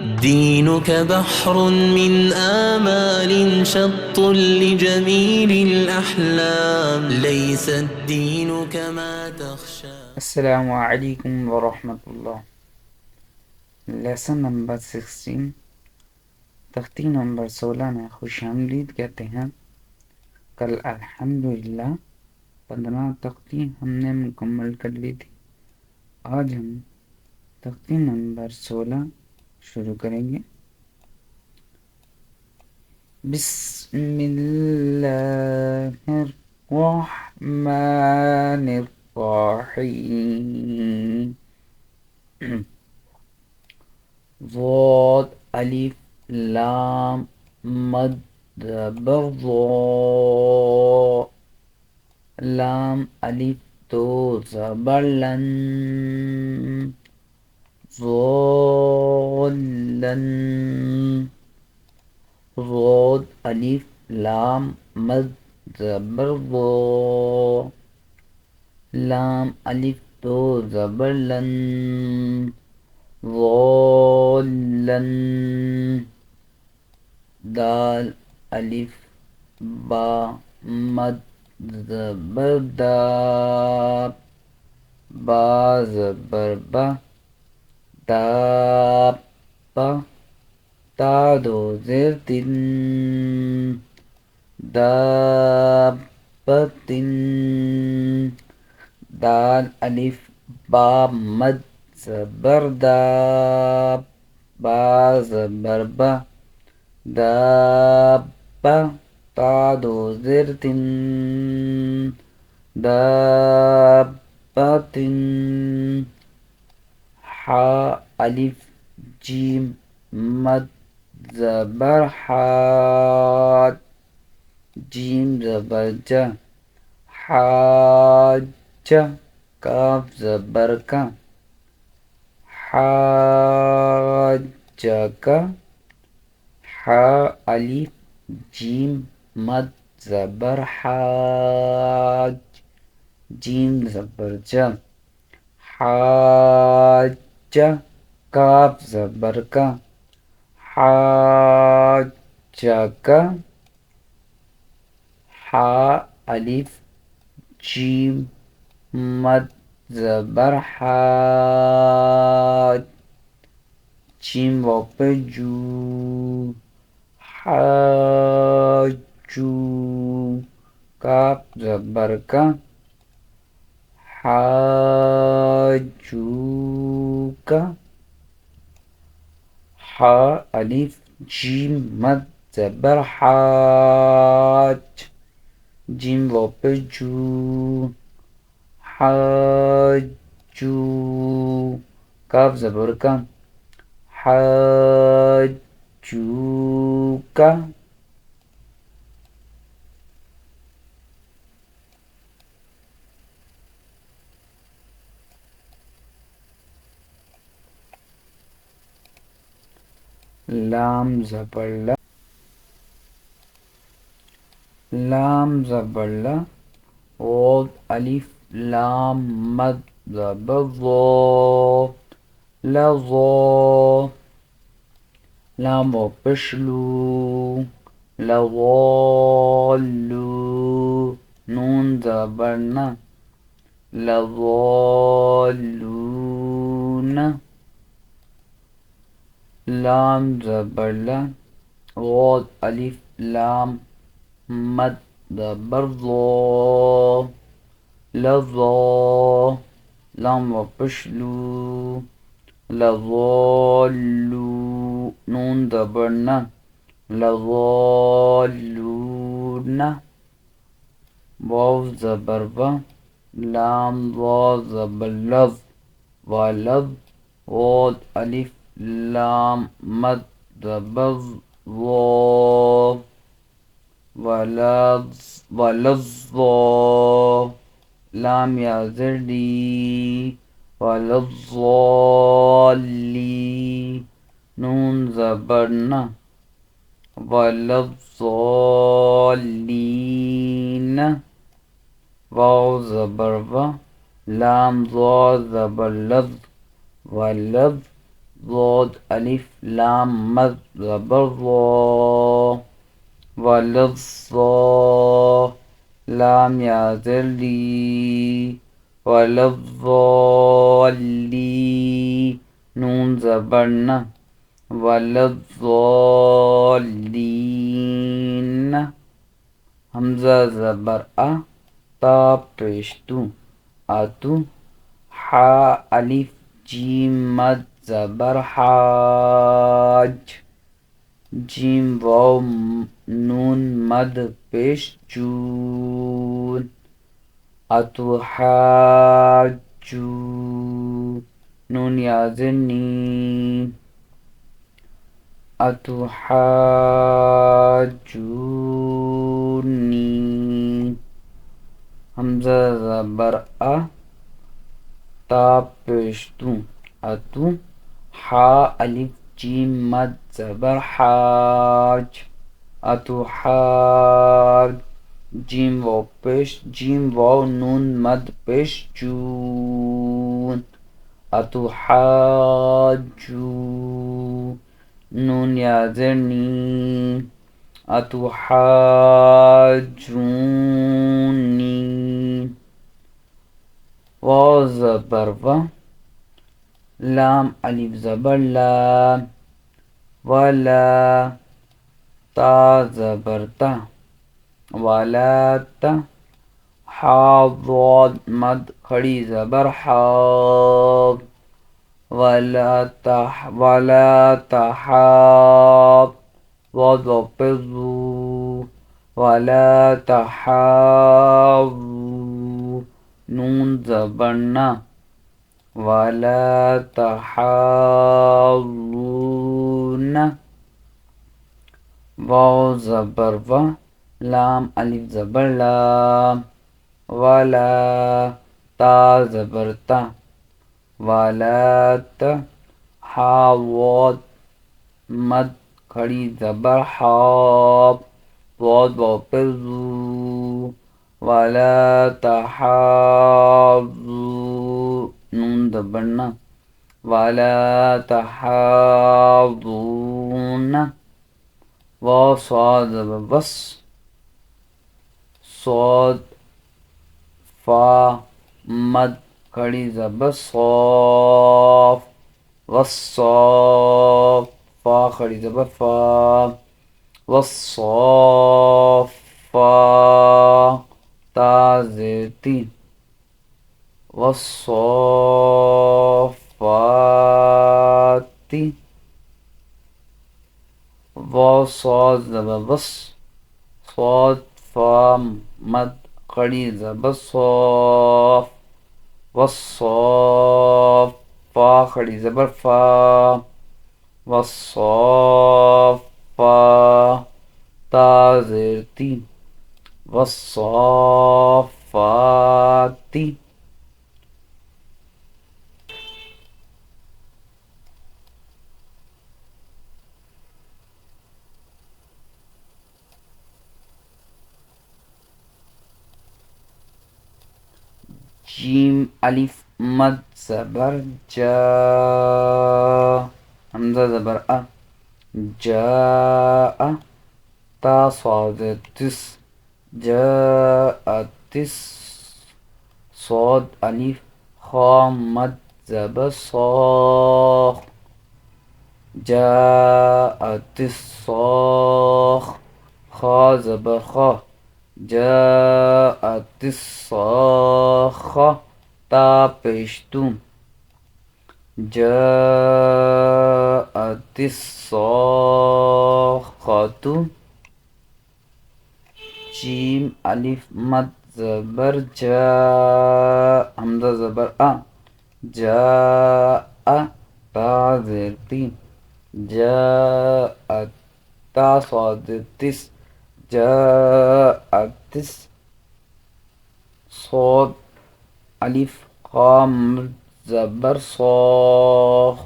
دينك بحر من آمال شط لجميل الأحلام ليس الدين كما تخشى. السلام عليكم ورحمة الله. लेसन नंबर 16 तख्ती नंबर 16 में खुश आमदीद कहते हैं। कल अल्हम्दुलिल्लाह 15 तख्ती हमने मुकम्मल कर ली थी। आज हम तख्ती नंबर 16 शुरू करेंगे। बिस्मिल्लाहिर्रहमानिर्रहीम। ज़ाद अलिफ लाम मद ज़बर लाम अलिफ तो ज़बर लन ज़लन ज़ाद अलिफ लाम मद ज़बर लाम अलिफ तो ज़बर लन ज़लन दाल अलिफ बा मद ज़बर दा बा ज़बर बा दाब्बा ता दो ज़ेर तिन दाब्बतिन दाल अलिफ बा मद ज़बर दा बा ज़बर बा दाब्बा ता दो ज़ेर तिन दाब्बतिन हा अलिफ जीम मद ज़बर हाद जीम ज़बर जा हाज काफ ज़बर का हाजका हा अलिफ जीम मद ज़बर हाज जीम ज़बर जा हाजा काफ ज़बर का हाजाका हा अलिफ जीम मद ज़बर हाज जीम वाव पे जू हाजू काफ ज़बर का हाजूका हा अलिफ जीम मद ज़बर हाज जीम वाव पे जू हाजू काफ ज़बर का हाजूका लाम ज़बर ला लाम ज़बर ला वाव अलिफ लाम मद ज़बर ज़ा लज़ा लाम वाव पेश लू लज़ालू नून ज़बर ना लज़ालून लाम ज़बर ला वाव अलिफ लाम मद ज़बर ज़ा लज़ा लाम वाव पेश लू लज़ालू नून ज़बर ना लज़ालून वाव ज़बर वा लाम वाव ज़बर लज़ वलज़ वाव अलिफ लाम मद ज़बर ज़ा वलज़्ज़ा लाम या ज़रदी वलज़्ज़ाली नून ज़बर ना वलज़्ज़ालीन वाव ज़बर वा लाम ज़ा ज़बर लज़ वलज़ ضاد ألف لام مد زبر ضا وللظا لام يا ذلي وللظالي نون زبرنا وللضالين همزة زبر تا پشتو أتو حا ألف جيم مد زبر حاج جيم واو نون مد پیش جون أتحاجو نون يازني أتحاجوني همزة زبر تا پشتو أتو حا ألف جيم مد زبر حاج أتحاج جيم واو پیش جيم واو نون مد پیش جون أتحاجو نون يازرني أتحاجوني واو زبر و لام ألف زبر لا ولا تا زبر تا ولا تا حا ضاد مد खड़ी زبر حاض ولا تحاض ضاد وبضو ولا تحاضوا نون زبرنا ولا تحاضون واو زبر و لام ألف زبر لا ولا تا زبر تا ولا ت حا واض مد खड़ी زبر حاض ضاد وبضو ولا تحاضوا نون زبرنا ولا تحاضون وصاد بس صاد فا مد खड़ी زبر صاف والصاف فا खड़ी زبر فا والصافا تا زيتي والصافات وصاد زبر بس صاد فا مد खड़ी زبر صاف والصاف فا खड़ी زبر فا والصافا تا زيرتي والصافات جيم ألف مد زبر جا همزة زبر جاء تا صاد تس جاء تس صاد ألف خا مد زبر صاخ جاءت الصاخ خا زبر خا جاءت الصاخة تا پشتو جاءت الصاخة جيم ألف مد زبر جاء همزة زبر جاء تا زرتي جاءت تا صاد تس جاءت تس صاد ألف خام زبر صاخ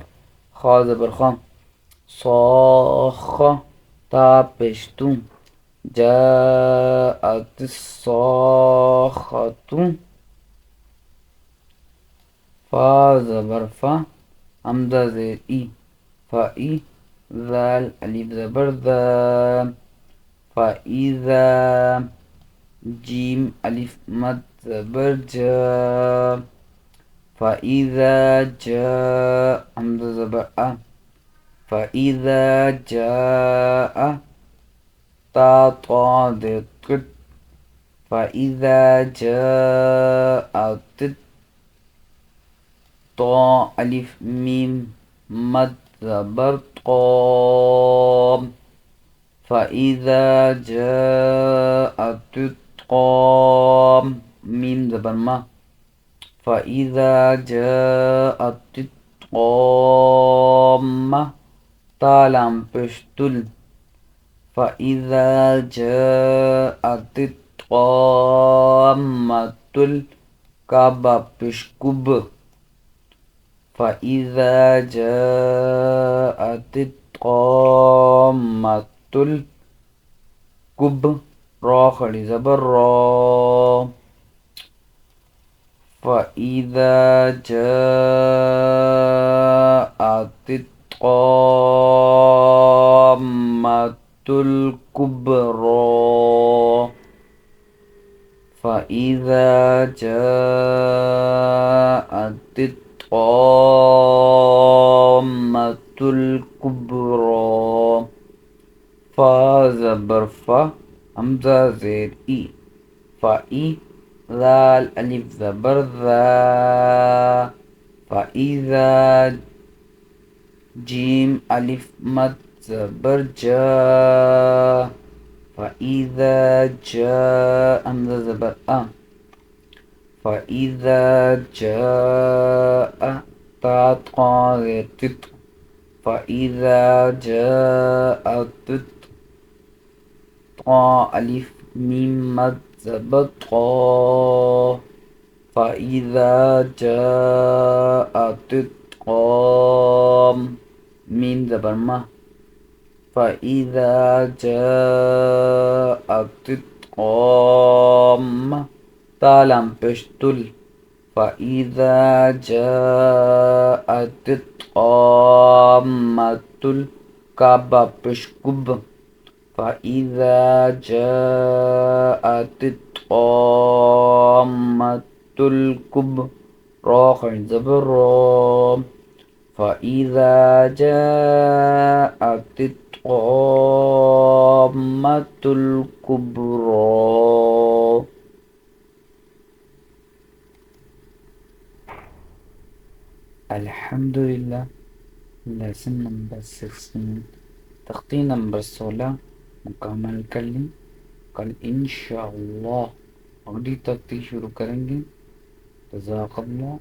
خا زبر خام صاخ تا پشتو جاءت الصاخة فا زبر فا همزة زير إي फ़ई, ज़ाल अलिफ ज़बर ज़ा, फ़ईज़ा, जीम अलिफ मद ज़बर जा, फ़ईज़ा जा, हमज़ा ज़बर आ, फ़ईज़ा जाअ, ता ता ज़, फ़ईज़ा जाअत, तो अलिफ मीम मद ज़बर तो, फ़ईज़ा जाअत तो, मीम ज़बर मा, फ़ईज़ा जाअत तो, ता लाम पेश तुल, फ़ईज़ा जाअत तो, काबा पेश कुब, फ़ईज़ा जाअत तो, कुब, रॉ खड़ी ज़बर रॉ, फ़ईज़ा जाअत तो, कुब्रा, फ़ईज़ा जाअत तो, कुब्रा, फ़ा ज़बर फ़ा, हमज़ा ज़ेर ई, फ़ई, ज़ाल अलिफ ज़बर ज़ा, फ़ईज़ा, जीम अलिफ मद ज़बर जा, फ़ईज़ा जा, हमज़ा ज़बर आ, फ़ईज़ा जाअ, ता ता ज़ेर तित, फ़ईज़ा जाअत, ता अलिफ मीम मद ज़बर तो, फ़ईज़ा जाअत तो, मीम ज़बर मा, फ़ईज़ा जाअत तो, ता लाम पेश तुल, फ़ईज़ा जाअत तो, काबा पेश कुब, फ़ईज़ा जाअत तो, कुब, रॉ खड़ी ज़बर रॉ, फ़ईज़ा जाअत तो, कुब्रा। अल्हम्दुलिल्लाह। लेसन नंबर 16, तख्ती नंबर 16 मुकम्मल कर ली। कल इंशाअल्लाह अगली तख्ती शुरू करेंगे। जज़ाकल्लाह।